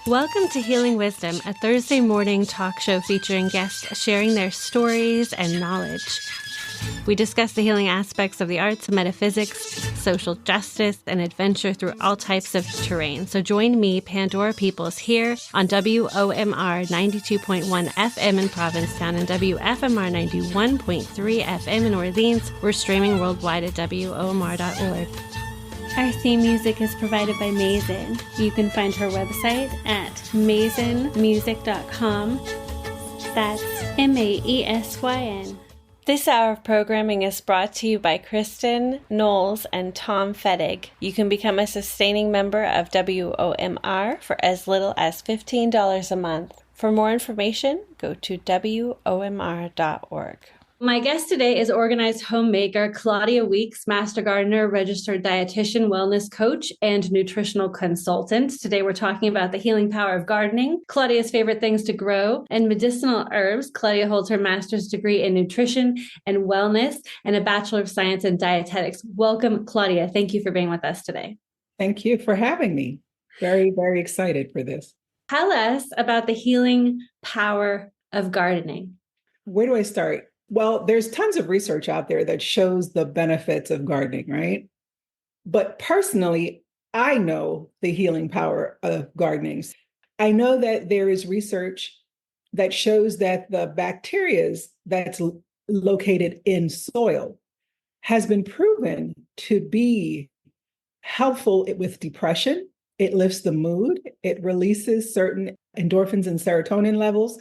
Welcome to Healing Wisdom, a Thursday morning talk show featuring guests sharing their stories and knowledge. We discuss the healing aspects of the arts, metaphysics, social justice, and adventure through all types of terrain. So join me, Pandora Peoples, here on WOMR 92.1 FM in Provincetown and WFMR 91.3 FM in Orleans. We're streaming worldwide at WOMR.org. Our theme music is provided by Mason. You can find her website at masonmusic.com. That's MAESYN. This hour of programming is brought to you by Kristen Knowles and Tom Fettig. You can become a sustaining member of WOMR for as little as $15 a month. For more information, go to WOMR.org. My guest today is organized homemaker Claudia Weeks, master gardener, registered dietitian, wellness coach, and nutritional consultant. Today we're talking about the healing power of gardening, Claudia's favorite things to grow, and medicinal herbs. Claudia holds her master's degree in nutrition and wellness and a Bachelor of Science in dietetics. Welcome, Claudia. Thank you for being with us today. Thank you for having me. Very, very excited for this. Tell us about the healing power of gardening. Where do I start? Well, there's tons of research out there that shows the benefits of gardening, right? But personally, I know the healing power of gardening. I know that there is research that shows that the bacteria that's located in soil has been proven to be helpful with depression. It lifts the mood. It releases certain endorphins and serotonin levels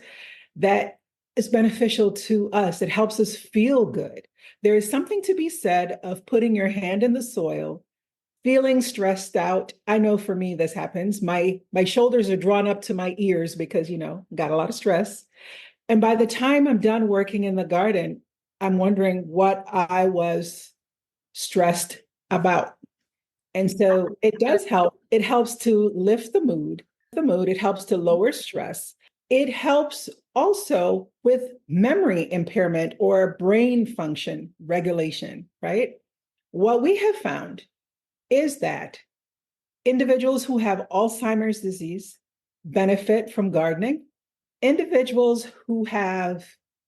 that is beneficial to us. It helps us feel good. There is something to be said of putting your hand in the soil, feeling stressed out. I know for me, this happens. My shoulders are drawn up to my ears because, got a lot of stress. And by the time I'm done working in the garden, I'm wondering what I was stressed about. And so it does help. It helps to lift the mood. It helps to lower stress. It helps also with memory impairment or brain function regulation, right? What we have found is that individuals who have Alzheimer's disease benefit from gardening. Individuals who have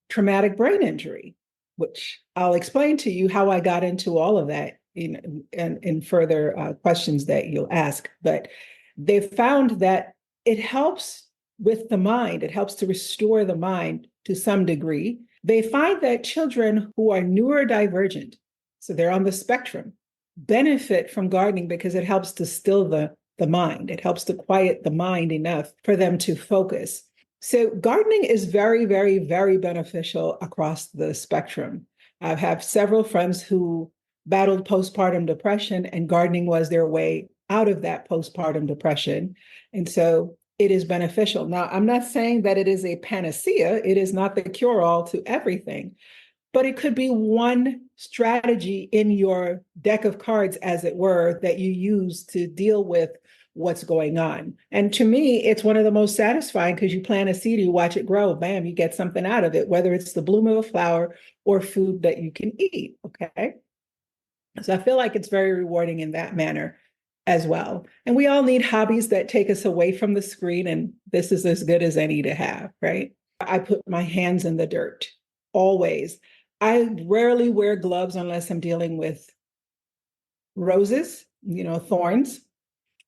traumatic brain injury, which I'll explain to you how I got into all of that in further questions that you'll ask. But they've found that it helps with the mind. It helps to restore the mind to some degree. They find that children who are neurodivergent, so they're on the spectrum, benefit from gardening because it helps to still the mind. It helps to quiet the mind enough for them to focus. So gardening is very, very, very beneficial across the spectrum. I have several friends who battled postpartum depression, and gardening was their way out of that postpartum depression. And so it is beneficial. Now, I'm not saying that it is a panacea. It is not the cure-all to everything, but it could be one strategy in your deck of cards, as it were, that you use to deal with what's going on. And to me, it's one of the most satisfying because you plant a seed, you watch it grow, bam, you get something out of it, whether it's the bloom of a flower or food that you can eat, okay? So I feel like it's very rewarding in that manner as well. And we all need hobbies that take us away from the screen, and this is as good as any to have, right? I put my hands in the dirt, always. I rarely wear gloves unless I'm dealing with roses, thorns,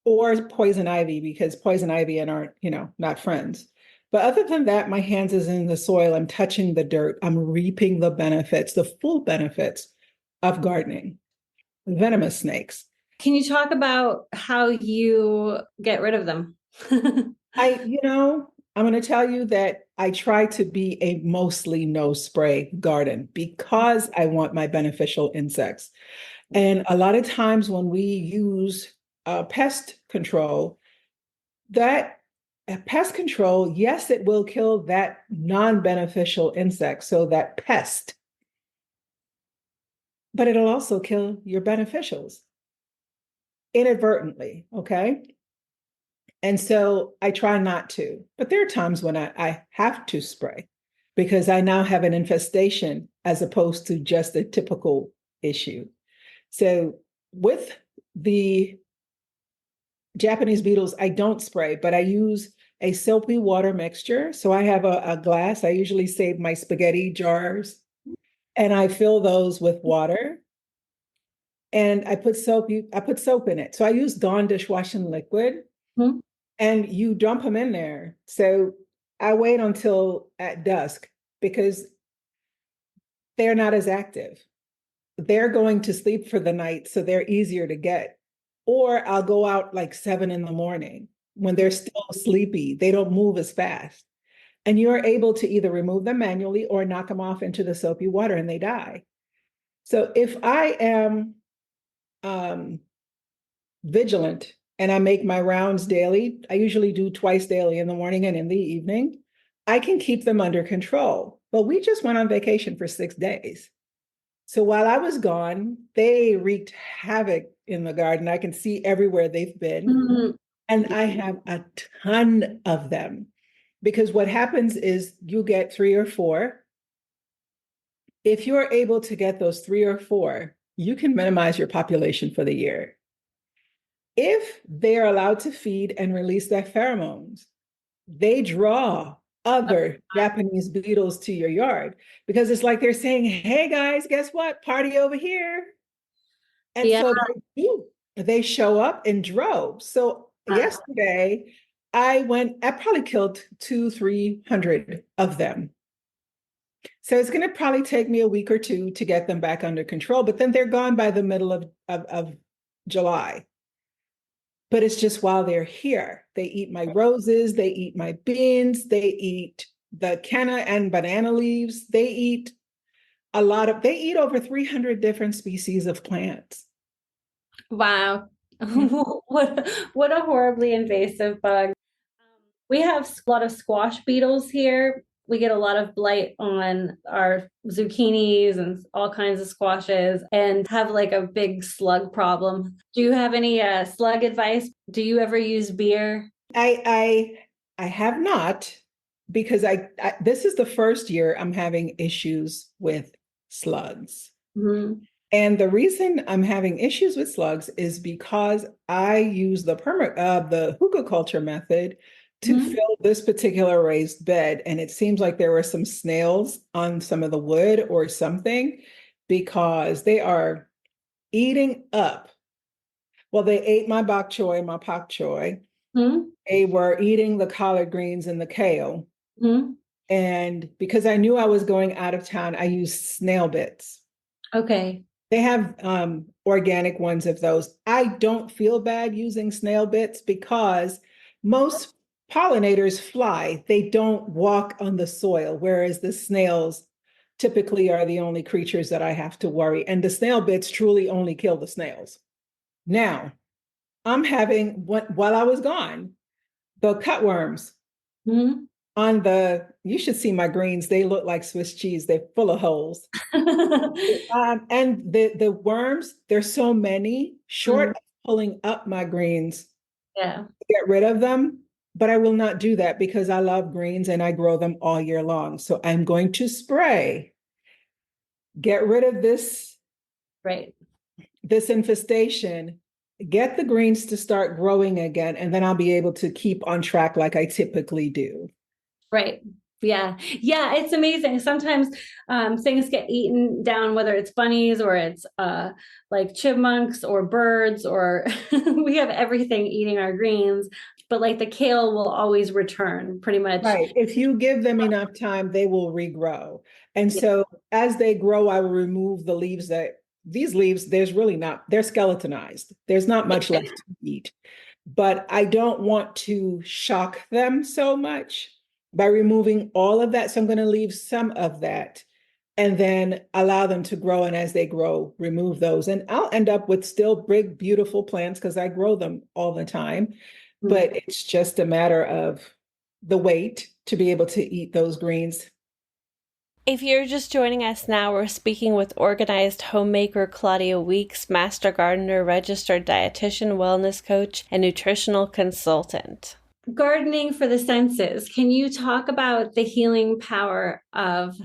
or poison ivy, because poison ivy and aren't, not friends. But other than that, my hands is in the soil. I'm touching the dirt. I'm reaping the benefits, the full benefits of gardening. Venomous snakes. Can you talk about how you get rid of them? I'm going to tell you that I try to be a mostly no spray garden because I want my beneficial insects. And a lot of times when we use pest control, pest control, yes, it will kill that non-beneficial insect, so that pest, but it'll also kill your beneficials inadvertently, okay? And so I try not to, but there are times when I have to spray because I now have an infestation as opposed to just a typical issue. So with the Japanese beetles, I don't spray, but I use a soapy water mixture. So I have a glass. I usually save my spaghetti jars and I fill those with water and I put soap in it. So I use Dawn dishwashing liquid Mhm. and you dump them in there. So I wait until at dusk because they're not as active. They're going to sleep for the night, so they're easier to get. Or I'll go out like 7 in the morning when they're still sleepy. They don't move as fast. And you're able to either remove them manually or knock them off into the soapy water and they die. So if I am um, vigilant and I make my rounds daily, I usually do twice daily in the morning and in the evening, I can keep them under control. But we just went on vacation for 6 days. So while I was gone, they wreaked havoc in the garden. I can see everywhere they've been. Mhm. And I have a ton of them because what happens is you get three or four. If you're able to get those three or four, you can minimize your population for the year. If they are allowed to feed and release their pheromones, they draw other Japanese beetles to your yard because it's like they're saying, hey guys, guess what? Party over here. And Yeah. so they do. They show up in droves. So yesterday, I probably killed 300 of them. So it's going to probably take me a week or two to get them back under control, but then they're gone by the middle of July. But it's just while they're here. They eat my roses, they eat my beans, they eat the canna and banana leaves. They eat over 300 different species of plants. Wow. Mhm. What a horribly invasive bug. We have a lot of squash beetles here. We get a lot of blight on our zucchinis and all kinds of squashes and have like a big slug problem. Do you have any slug advice? Do you ever use beer? I have not because I this is the first year I'm having issues with slugs. Mhm. And the reason I'm having issues with slugs is because I use the hugelkultur method to Mhm. fill this particular raised bed. And it seems like there were some snails on some of the wood or something because they are eating up. Well, they ate my bok choy, my pak choy. Mhm. They were eating the collard greens and the kale. Mhm. And because I knew I was going out of town, I used snail bits. Okay. They have organic ones of those. I don't feel bad using snail bits because most pollinators fly. They don't walk on the soil, whereas the snails typically are the only creatures that I have to worry. And the snail bits truly only kill the snails. Now, while I was gone, the cutworms Mhm. you should see my greens. They look like Swiss cheese. They're full of holes. And the worms, there's so many, short Mhm. of pulling up my greens Yeah. to get rid of them. But I will not do that because I love greens and I grow them all year long. So I'm going to spray, get rid of Right. this infestation, get the greens to start growing again, and then I'll be able to keep on track like I typically do. Right. Yeah. Yeah. It's amazing. Sometimes things get eaten down, whether it's bunnies or it's like chipmunks or birds, or we have everything eating our greens. But like the kale will always return pretty much. Right. If you give them enough time, they will regrow. And Yeah. so as they grow, I will remove the leaves these leaves, they're skeletonized. There's not much left to eat. But I don't want to shock them so much by removing all of that. So I'm going to leave some of that and then allow them to grow. And as they grow, remove those. And I'll end up with still big, beautiful plants because I grow them all the time. Mhm. But it's just a matter of the weight to be able to eat those greens. If you're just joining us now, we're speaking with organized homemaker Claudia Weeks, master gardener, registered dietitian, wellness coach, and nutritional consultant. Gardening for the senses. Can you talk about the healing power of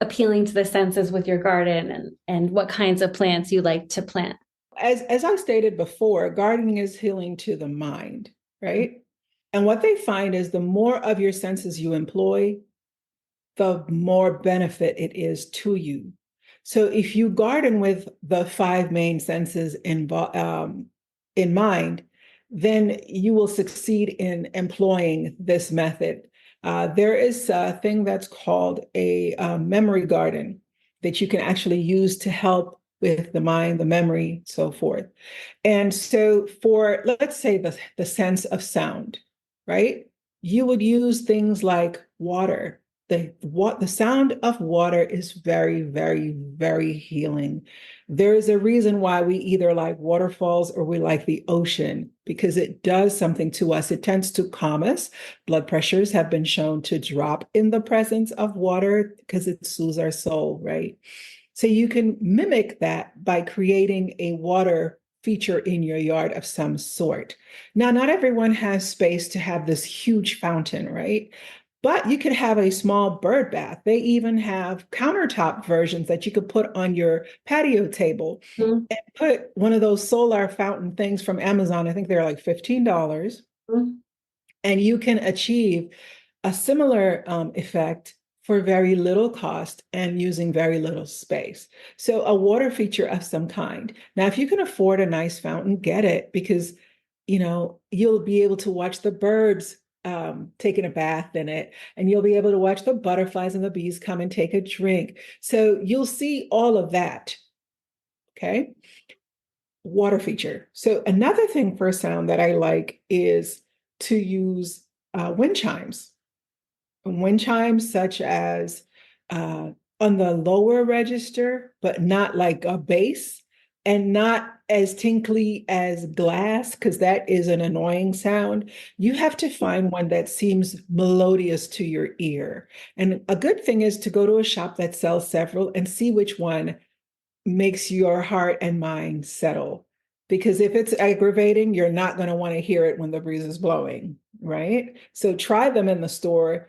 appealing to the senses with your garden and what kinds of plants you like to plant? As I stated before, gardening is healing to the mind, right? And what they find is the more of your senses you employ, the more benefit it is to you. So if you garden with the five main senses in mind, then you will succeed in employing this method. There is a thing that's called a memory garden that you can actually use to help with the mind, the memory, so forth. And so for, let's say, the sense of sound, right? You would use things like water. The sound of water is very, very, very healing. There is a reason why we either like waterfalls or we like the ocean, because it does something to us. It tends to calm us. Blood pressures have been shown to drop in the presence of water because it soothes our soul, right? So you can mimic that by creating a water feature in your yard of some sort. Now, not everyone has space to have this huge fountain, right? But you could have a small bird bath. They even have countertop versions that you could put on your patio table Mm-hmm. and put one of those solar fountain things from Amazon. I think they're like $15. Mm-hmm. And you can achieve a similar effect for very little cost and using very little space. So a water feature of some kind. Now, if you can afford a nice fountain, get it, because you'll be able to watch the birds taking a bath in it, and you'll be able to watch the butterflies and the bees come and take a drink. So you'll see all of that. Okay. Water feature. So another thing for sound that I like is to use wind chimes. Wind chimes such as on the lower register, but not like a bass, and not as tinkly as glass, because that is an annoying sound. You have to find one that seems melodious to your ear. And a good thing is to go to a shop that sells several and see which one makes your heart and mind settle. Because if it's aggravating, you're not going to want to hear it when the breeze is blowing, right? So try them in the store.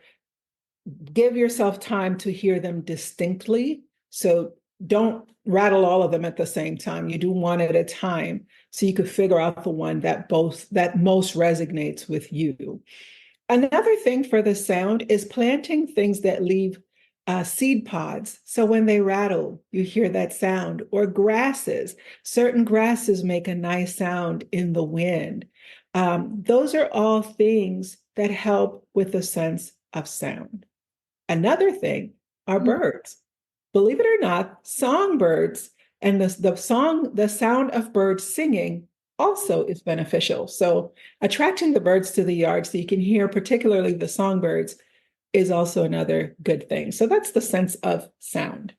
Give yourself time to hear them distinctly. So don't rattle all of them at the same time. You do one at a time so you could figure out the one that most resonates with you. Another thing for the sound is planting things that leave seed pods. So when they rattle, you hear that sound. Or grasses. Certain grasses make a nice sound in the wind. Those are all things that help with the sense of sound. Another thing are birds. Believe it or not, songbirds and the sound of birds singing also is beneficial. So attracting the birds to the yard so you can hear particularly the songbirds is also another good thing. So that's the sense of sound.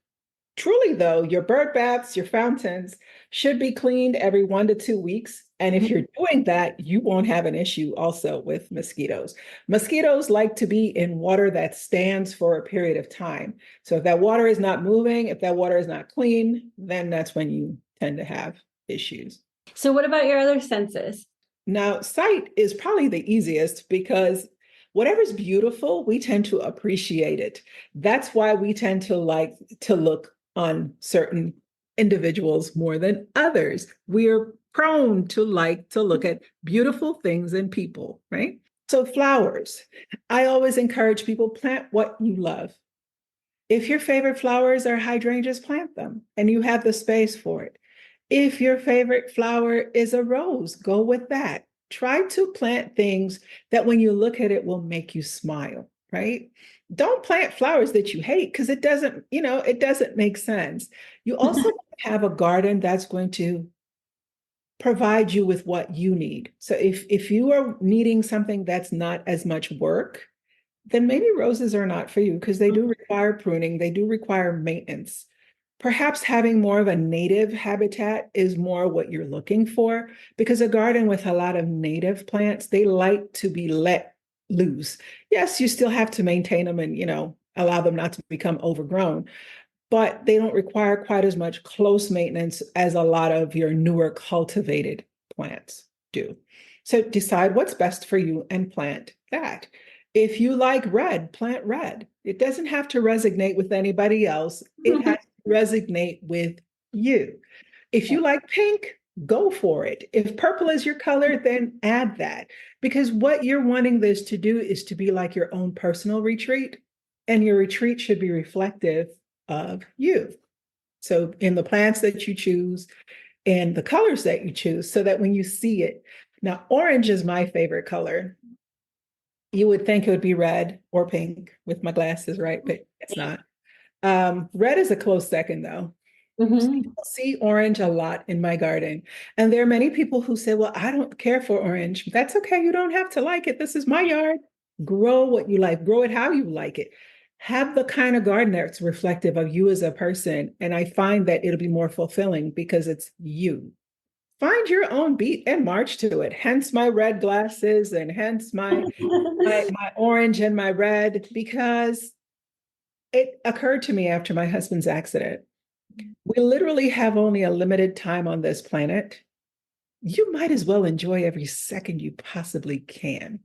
Truly, though, your bird baths, your fountains should be cleaned every 1 to 2 weeks. And if you're doing that, you won't have an issue also with mosquitoes. Mosquitoes like to be in water that stands for a period of time. So if that water is not moving, if that water is not clean, then that's when you tend to have issues. So what about your other senses? Now, sight is probably the easiest because whatever's beautiful, we tend to appreciate it. That's why we tend to like to look on certain individuals more than others. We're prone to like to look at beautiful things in people, right? So flowers, I always encourage people, plant what you love. If your favorite flowers are hydrangeas, plant them and you have the space for it. If your favorite flower is a rose, go with that. Try to plant things that when you look at it will make you smile, right? Don't plant flowers that you hate because it doesn't make sense. You also have a garden that's going to provide you with what you need. So if you are needing something that's not as much work, then maybe roses are not for you because they do require pruning, they do require maintenance. Perhaps having more of a native habitat is more what you're looking for, because a garden with a lot of native plants, they like to be let loose. Yes, you still have to maintain them and, allow them not to become overgrown, but they don't require quite as much close maintenance as a lot of your newer cultivated plants do. So decide what's best for you and plant that. If you like red, plant red. It doesn't have to resonate with anybody else. It has to resonate with you. If you like pink, go for it. If purple is your color, then add that. Because what you're wanting this to do is to be like your own personal retreat, and your retreat should be reflective of you. So in the plants that you choose and the colors that you choose, so that when you see it, now orange is my favorite color. You would think it would be red or pink with my glasses, right? But it's not. Red is a close second, though. Mm-hmm. People see orange a lot in my garden. And there are many people who say, well, I don't care for orange. That's okay. You don't have to like it. This is my yard. Grow what you like, grow it how you like it. Have the kind of garden that's reflective of you as a person. And I find that it'll be more fulfilling because it's you. Find your own beat and march to it. Hence my red glasses and hence my orange and my red, because it occurred to me after my husband's accident. We literally have only a limited time on this planet. You might as well enjoy every second you possibly can.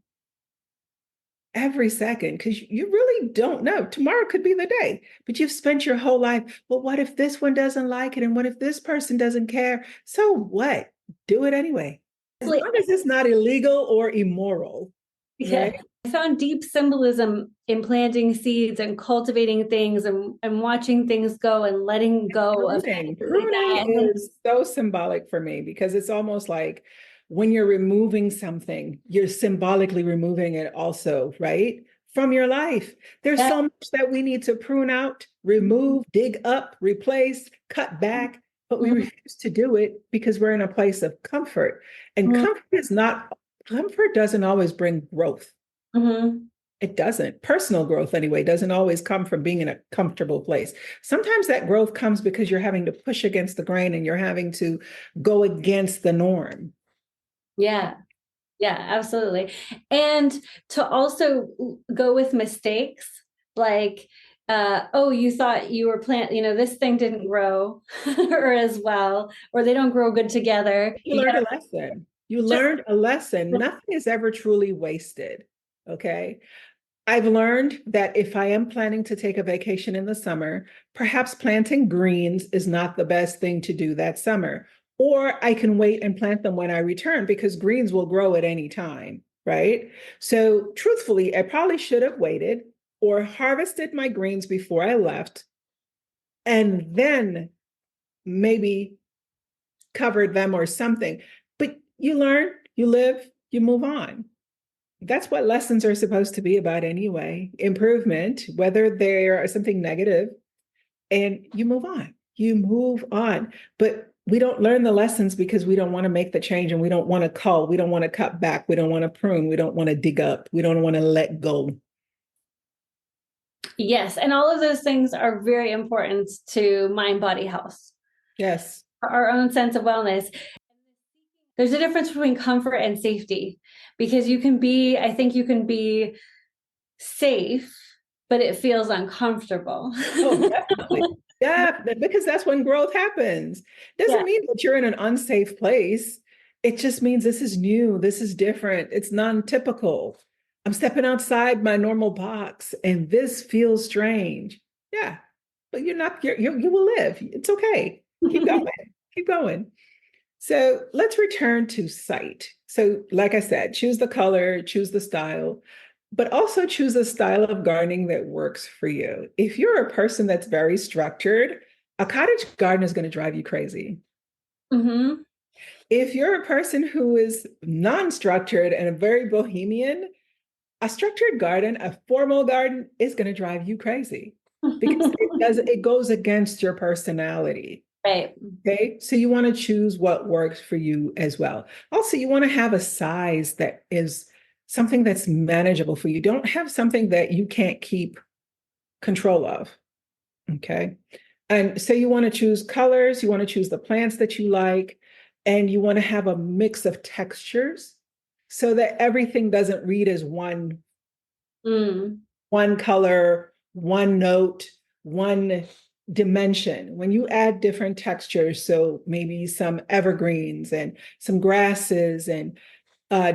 Every second, because you really don't know. Tomorrow could be the day, but you've spent your whole life. Well, what if this one doesn't like it? And what if this person doesn't care? So what? Do it anyway. As long as it's not illegal or immoral. Yeah. Right? I found deep symbolism in planting seeds and cultivating things and watching things go and letting go of Pruning is so symbolic for me, because it's almost like when you're removing something, you're symbolically removing it also, right? From your life. There's so much that we need to prune out, remove, dig up, replace, cut back, but we refuse to do it because we're in a place of comfort. And comfort doesn't always bring growth. It doesn't. Personal growth, anyway, doesn't always come from being in a comfortable place. Sometimes that growth comes because you're having to push against the grain and you're having to go against the norm. Yeah. Yeah, absolutely. And to also go with mistakes, like, oh, you thought you were this thing didn't grow or as well, or they don't grow good together. You learned a lesson. You learned a lesson. Nothing is ever truly wasted. Okay. I've learned that if I am planning to take a vacation in the summer, perhaps planting greens is not the best thing to do that summer. Or I can wait and plant them when I return, because greens will grow at any time, right? So truthfully, I probably should have waited or harvested my greens before I left, and then maybe covered them or something. But you learn, you live, you move on. That's what lessons are supposed to be about anyway. Improvement, whether they're something negative, and you move on. You move on. But we don't learn the lessons because we don't want to make the change, and we don't want to cull. We don't want to cut back. We don't want to prune. We don't want to dig up. We don't want to let go. Yes. And all of those things are very important to mind, body, health. Yes. For our own sense of wellness. There's a difference between comfort and safety, because I think you can be safe, but it feels uncomfortable. Oh, definitely. Yeah, because that's when growth happens. Doesn't mean that you're in an unsafe place. It just means this is new. This is different. It's non-typical. I'm stepping outside my normal box and this feels strange. Yeah, but you're not, you will live. It's okay. Keep going. Keep going. So let's return to sight. So like I said, choose the color, choose the style, but also choose a style of gardening that works for you. If you're a person that's very structured, a cottage garden is going to drive you crazy. If you're a person who is non-structured and a very bohemian, a structured garden, a formal garden is going to drive you crazy, because it goes against your personality. Right. Okay. So you want to choose what works for you as well. Also, you want to have a size that is something that's manageable for you. Don't have something that you can't keep control of. Okay. And so you want to choose colors, you want to choose the plants that you like, and you want to have a mix of textures so that everything doesn't read as one color, one note, one dimension. When you add different textures, so maybe some evergreens and some grasses and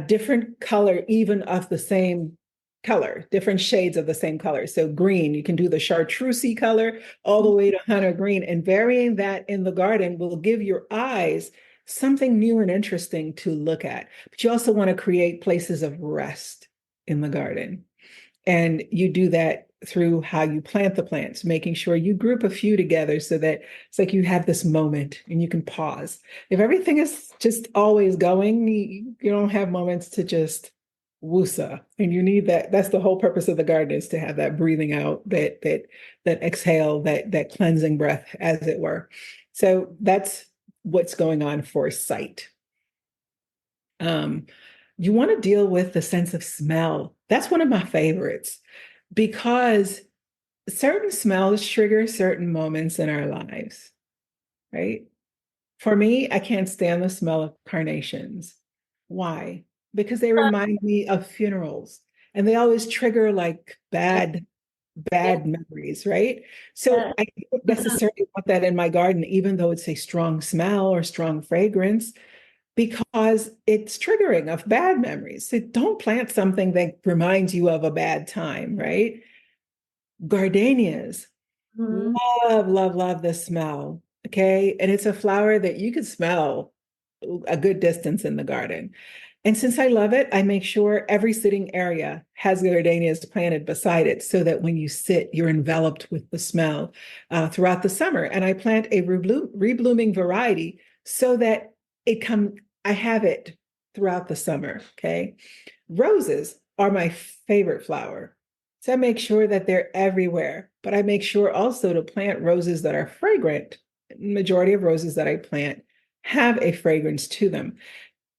different color, even of the same color, different shades of the same color. So green, you can do the chartreusey color all the way to hunter green, and varying that in the garden will give your eyes something new and interesting to look at. But you also want to create places of rest in the garden. And you do that through how you plant the plants, making sure you group a few together so that it's like you have this moment and you can pause. If everything is just always going, you don't have moments to just woosa. And you need that. That's the whole purpose of the garden, is to have that breathing out, that exhale, that cleansing breath, as it were. So that's what's going on for sight. You want to deal with the sense of smell. That's one of my favorites because certain smells trigger certain moments in our lives, right? For me, I can't stand the smell of carnations. Why? Because they remind me of funerals and they always trigger like bad Yeah. memories, right? So I don't necessarily want that in my garden, even though it's a strong smell or strong fragrance, because it's triggering of bad memories. So don't plant something that reminds you of a bad time, right? Gardenias, Mhm. love the smell. Okay. And it's a flower that you could smell a good distance in the garden. And since I love it, I make sure every sitting area has gardenias planted beside it so that when you sit, you're enveloped with the smell throughout the summer. And I plant a reblooming variety so that I have it throughout the summer. Okay. Roses are my favorite flower. So I make sure that they're everywhere, but I make sure also to plant roses that are fragrant. Majority of roses that I plant have a fragrance to them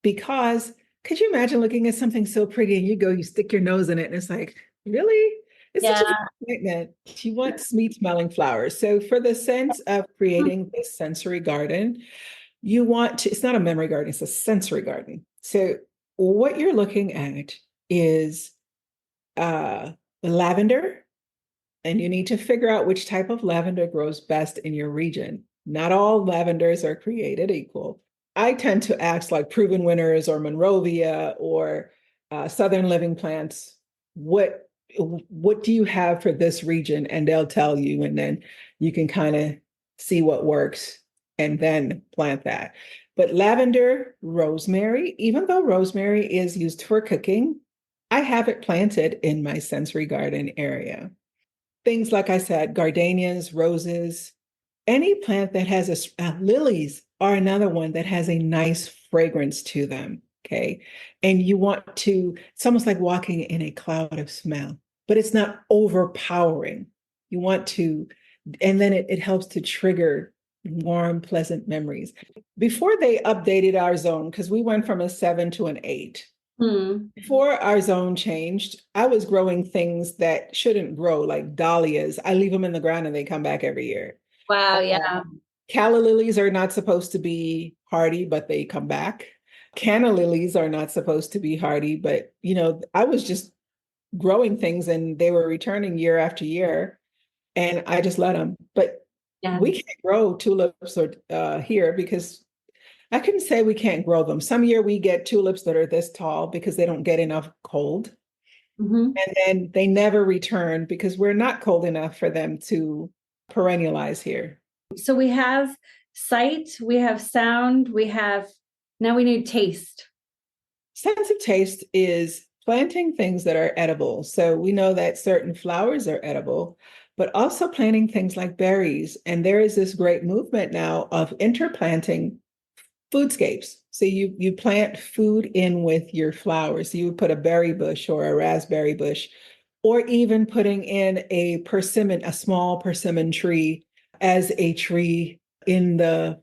because could you imagine looking at something so pretty and you stick your nose in it and it's like, really? It's such a Yeah. disappointment. You want sweet smelling flowers. So for the sense of creating this sensory garden, it's not a memory garden, it's a sensory garden. So what you're looking at is uh, lavender, and you need to figure out which type of lavender grows best in your region. Not all lavenders are created equal. I tend to ask like Proven Winners or Monrovia or Southern Living Plants, what do you have for this region? And they'll tell you, and then you can kind of see what works and then plant that. But lavender, rosemary, even though rosemary is used for cooking, I have it planted in my sensory garden area. Things like I said, gardenias, roses, any plant that has lilies are another one that has a nice fragrance to them. Okay. And it's almost like walking in a cloud of smell, but it's not overpowering. You want to, and then it helps to trigger warm, pleasant memories. Before they updated our zone, because we went from a 7 to an 8, Hmm. before our zone changed, I was growing things that shouldn't grow, like dahlias. I leave them in the ground and they come back every year. Wow. Yeah. Calla lilies are not supposed to be hardy, but they come back. Canna lilies are not supposed to be hardy, but I was just growing things and they were returning year after year, and I just let them. But Yeah. we can't grow tulips here because I couldn't say we can't grow them. Some year we get tulips that are this tall because they don't get enough cold. Hmm. And then they never return because we're not cold enough for them to perennialize here. So we have sight, we have sound, now we need taste. Sense of taste is planting things that are edible. So we know that certain flowers are edible, but also planting things like berries. And there is this great movement now of interplanting foodscapes. So you plant food in with your flowers. So you would put a berry bush or a raspberry bush, or even putting in a small persimmon tree as a tree in the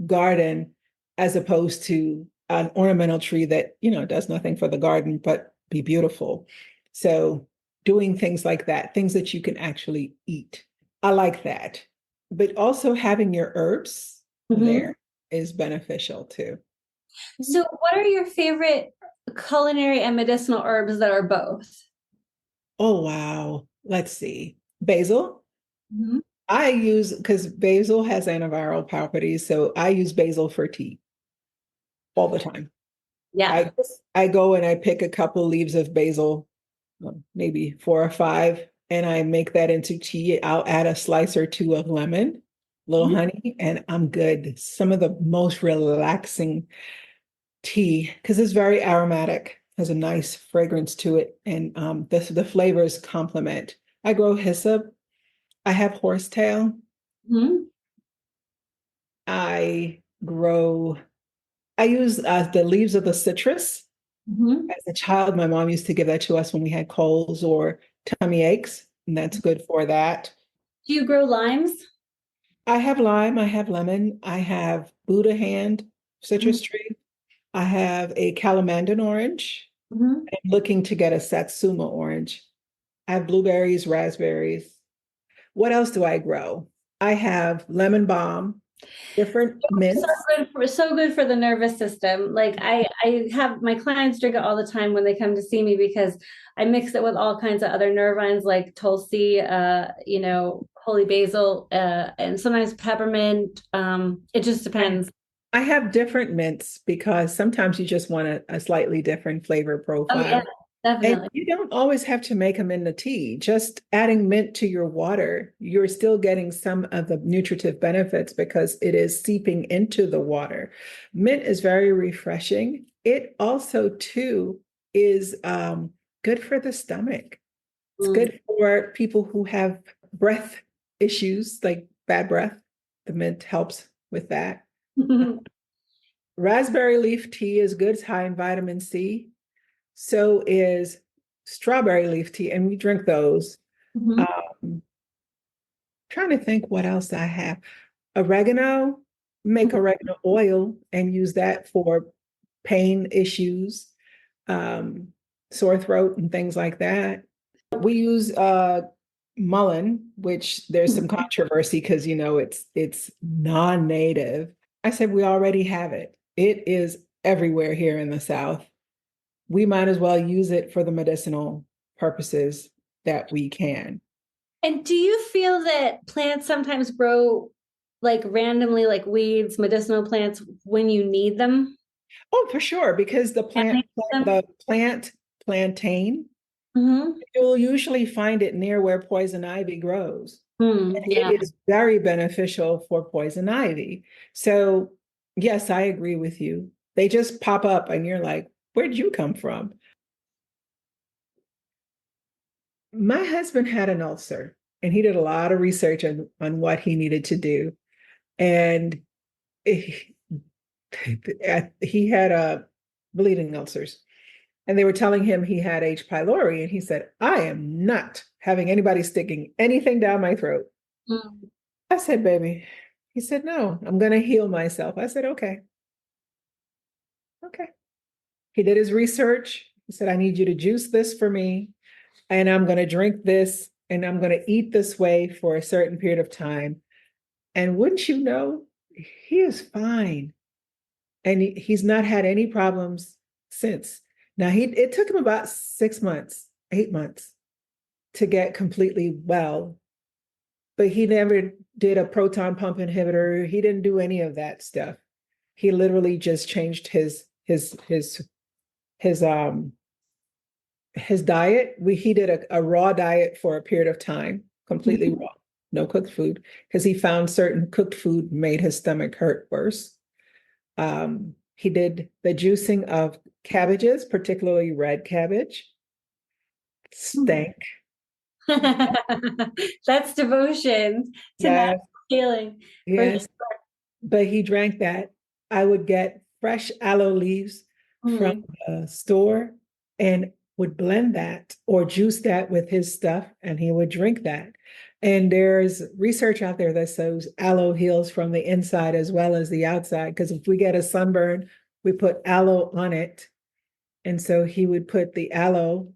garden, as opposed to an ornamental tree that, does nothing for the garden but be beautiful. So doing things like that, things that you can actually eat. I like that. But also having your herbs Mhm. there is beneficial too. So, what are your favorite culinary and medicinal herbs that are both? Oh, wow. Let's see. Basil. Mhm. I use, because basil has antiviral properties, so I use basil for tea all the time. Yeah. I go and I pick a couple leaves of basil, maybe 4 or 5, and I make that into tea. I'll add a slice or two of lemon, little honey, and I'm good. Some of the most relaxing tea, because it's very aromatic, has a nice fragrance to it, and the flavors complement. I grow hyssop. I have horsetail. Mhm. I grow, I use the leaves of the citrus. Mhm. As a child, my mom used to give that to us when we had colds or tummy aches, and that's good for that. Do you grow limes? I have lime, I have lemon, I have Buddha hand citrus tree. I have a calamandan orange. Mm-hmm. I'm looking to get a satsuma orange. I have blueberries, raspberries. What else do I grow? I have lemon balm, different So mints. so good for the nervous system. Like I have my clients drink it all the time when they come to see me because I mix it with all kinds of other nervines like tulsi, holy basil, and sometimes peppermint. It just I, depends. I have different mints because sometimes you just want a slightly different flavor Oh yeah, profile. And definitely. you don't always have to make them in the tea. Just adding mint to your water, you're still getting some of the nutritive benefits because it is seeping into the water. Mint is very refreshing. It also, too, is good for the stomach. It's Mm. good for people who have breath issues, like bad breath. The mint helps with that. Raspberry leaf tea is good. It's high in vitamin C. So is strawberry leaf tea, and we drink those. Mhm. Um, Trying to think what else I have. Oregano, make oregano oil and use that for pain issues, um, sore throat, and things like that. We use mullein, which there's some controversy because it's non-native. I said we already have it. It is everywhere here in the South. We might as well use it for the medicinal purposes that we can. And do you feel that plants sometimes grow like randomly, like weeds, medicinal plants, when you need them? Oh, for sure, because And they need them? the plant plantain, Mm-hmm. you'll usually find it near where poison ivy grows. Mm, yeah. It is very beneficial for poison ivy. So, yes, I agree with you. They just pop up and you're like, where'd you come from? My husband had an ulcer and he did a lot of research on what he needed to do. And he, he had bleeding ulcers. And they were telling him he had H. pylori. And he said, I am not having anybody sticking anything down my throat. Mm. I said, baby. He said, no, I'm going to heal myself. I said, okay, okay. He did his research. He said, I need you to juice this for me. And I'm going to drink this and I'm going to eat this way for a certain period of time. And wouldn't you know, he is fine. And he's not had any problems since. Now, it took him about 6 months, 8 months to get completely well, but he never did a proton pump inhibitor. He didn't do any of that stuff. He literally just changed his his diet. He did a raw diet for a period of time, completely raw, no cooked food, because he found certain cooked food made his stomach hurt worse. He did the juicing of cabbages, particularly red cabbage. Stank. That's devotion to Yes, natural healing. For yes. But he drank that. I would get fresh aloe leaves from mm. the store and would blend that or juice that with his stuff, and he would drink that. And there's research out there that says aloe heals from the inside as well as the outside. Because if we get a sunburn, we put aloe on it. And so he would put the aloe,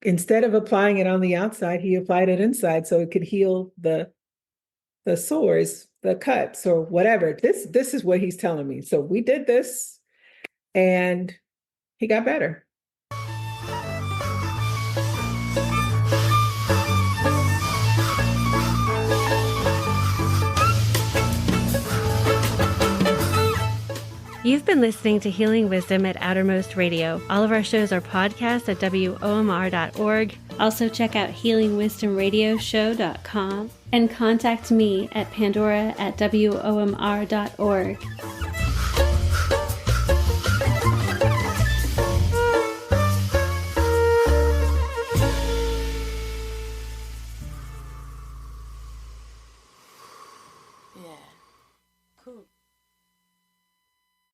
instead of applying it on the outside, he applied it inside so it could heal the sores, the cuts, or whatever. This is what he's telling me. So we did this and he got better. You've been listening to Healing Wisdom at Outermost Radio. All of our shows are podcasts at WOMR.org. Also check out healingwisdomradioshow.com. And contact me at pandora@womr.org. Yeah. Cool.